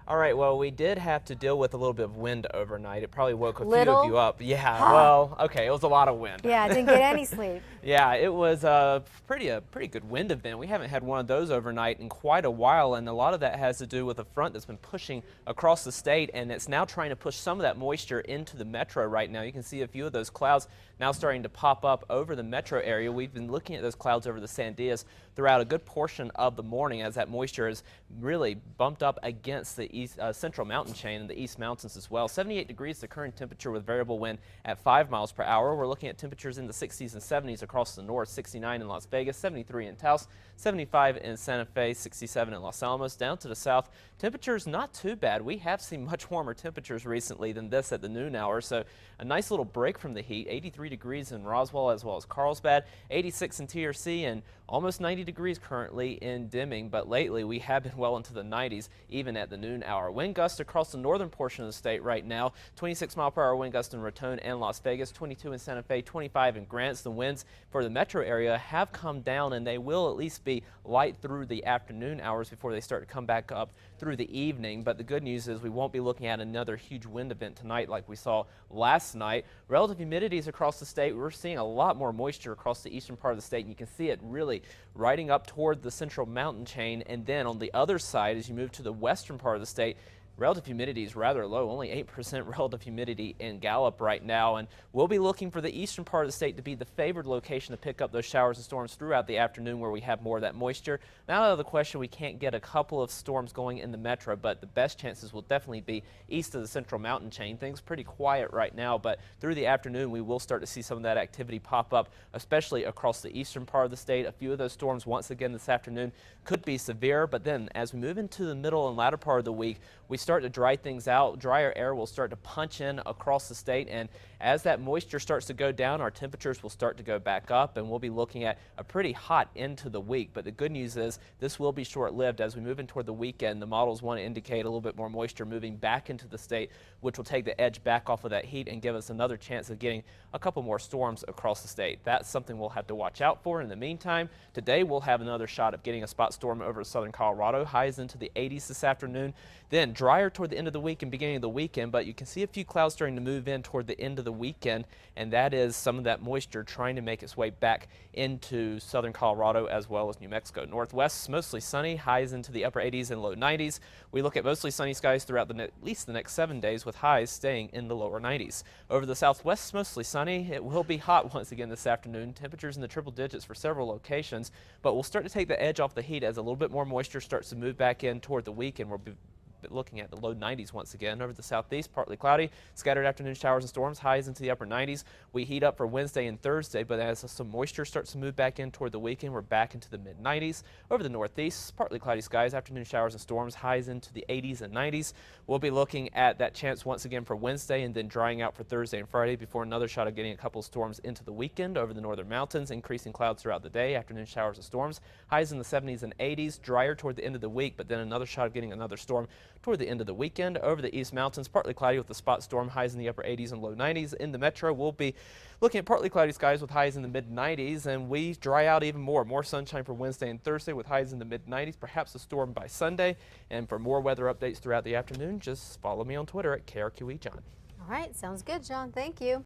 All right, well, we did have to deal with a little bit of wind overnight. It probably woke a few of you Little? up. Yeah, well, okay, it was a lot of wind. Yeah, I didn't get any sleep. Yeah, it was a pretty good wind event. We haven't had one of those overnight in quite a while, and a lot of that has to do with a front that's been pushing across the state, and it's now trying to push some of that moisture into the metro right now. You can see a few of those clouds now starting to pop up over the metro area. We've been looking at those clouds over the Sandias throughout a good portion of the morning as that moisture has really bumped up against the central mountain chain and the East Mountains as well. 78 degrees the current temperature with variable wind at 5 miles per hour. We're looking at temperatures in the 60s and 70s across the north, 69 in Las Vegas, 73 in Taos, 75 in Santa Fe, 67 in Los Alamos. Down to the south, temperatures not too bad. We have seen much warmer temperatures recently than this at the noon hour, so a nice little break from the heat. 83 degrees in Roswell as well as Carlsbad, 86 in TRC, and almost 90 degrees currently in Deming, but lately we have been well into the 90s even at the noon hour. Wind gusts across the northern portion of the state right now, 26-mile-per-hour wind gust in Raton and Las Vegas, 22 in Santa Fe, 25 in Grants. The winds for the metro area have come down, and they will at least be light through the afternoon hours before they start to come back up through the evening. But the good news is we won't be looking at another huge wind event tonight like we saw last night. Relative humidities across the state, we're seeing a lot more moisture across the eastern part of the state, and you can see it really riding up toward the central mountain chain. And then on the other side, as you move to the western part of the state, relative humidity is rather low, only 8% relative humidity in Gallup right now, and we'll be looking for the eastern part of the state to be the favored location to pick up those showers and storms throughout the afternoon where we have more of that moisture. Not out of the question we can't get a couple of storms going in the metro, but the best chances will definitely be east of the central mountain chain. Things pretty quiet right now, but through the afternoon we will start to see some of that activity pop up, especially across the eastern part of the state. A few of those storms once again this afternoon could be severe, but then as we move into the middle and latter part of the week, we start to dry things out. Drier air will start to punch in across the state, and as that moisture starts to go down, our temperatures will start to go back up, and we'll be looking at a pretty hot end to the week. But the good news is this will be short-lived. As we move in toward the weekend, the models want to indicate a little bit more moisture moving back into the state, which will take the edge back off of that heat and give us another chance of getting a couple more storms across the state. That's something we'll have to watch out for. In the meantime, today we'll have another shot of getting a spot storm over southern Colorado. Highs into the 80s this afternoon. Then drier toward the end of the week and beginning of the weekend, but you can see a few clouds starting to move in toward the end of the weekend, and that is some of that moisture trying to make its way back into southern Colorado as well as New Mexico. Northwest, mostly sunny, highs into the upper 80s and low 90s. We look at mostly sunny skies throughout at least the next 7 days, with highs staying in the lower 90s. Over the southwest, mostly sunny. It will be hot once again this afternoon. Temperatures in the triple digits for several locations, but we'll start to take the edge off the heat as a little bit more moisture starts to move back in toward the weekend. We'll be looking at the low 90s once again. Over the southeast, partly cloudy, scattered afternoon showers and storms, highs into the upper 90s. We heat up for Wednesday and Thursday, but as some moisture starts to move back in toward the weekend, we're back into the mid 90s. Over the northeast, partly cloudy skies, afternoon showers and storms, highs into the 80s and 90s. We'll be looking at that chance once again for Wednesday and then drying out for Thursday and Friday before another shot of getting a couple of storms into the weekend. Over the northern mountains, increasing clouds throughout the day, afternoon showers and storms, highs in the 70s and 80s, drier toward the end of the week, but then another shot of getting another storm toward the end of the weekend. Over the East Mountains, partly cloudy with a spot storm, highs in the upper 80s and low 90s. In the metro, we'll be looking at partly cloudy skies with highs in the mid 90s, and we dry out even more. More sunshine for Wednesday and Thursday with highs in the mid 90s, perhaps a storm by Sunday. And for more weather updates throughout the afternoon, just follow me on Twitter at KRQE John. All right, sounds good, John. Thank you.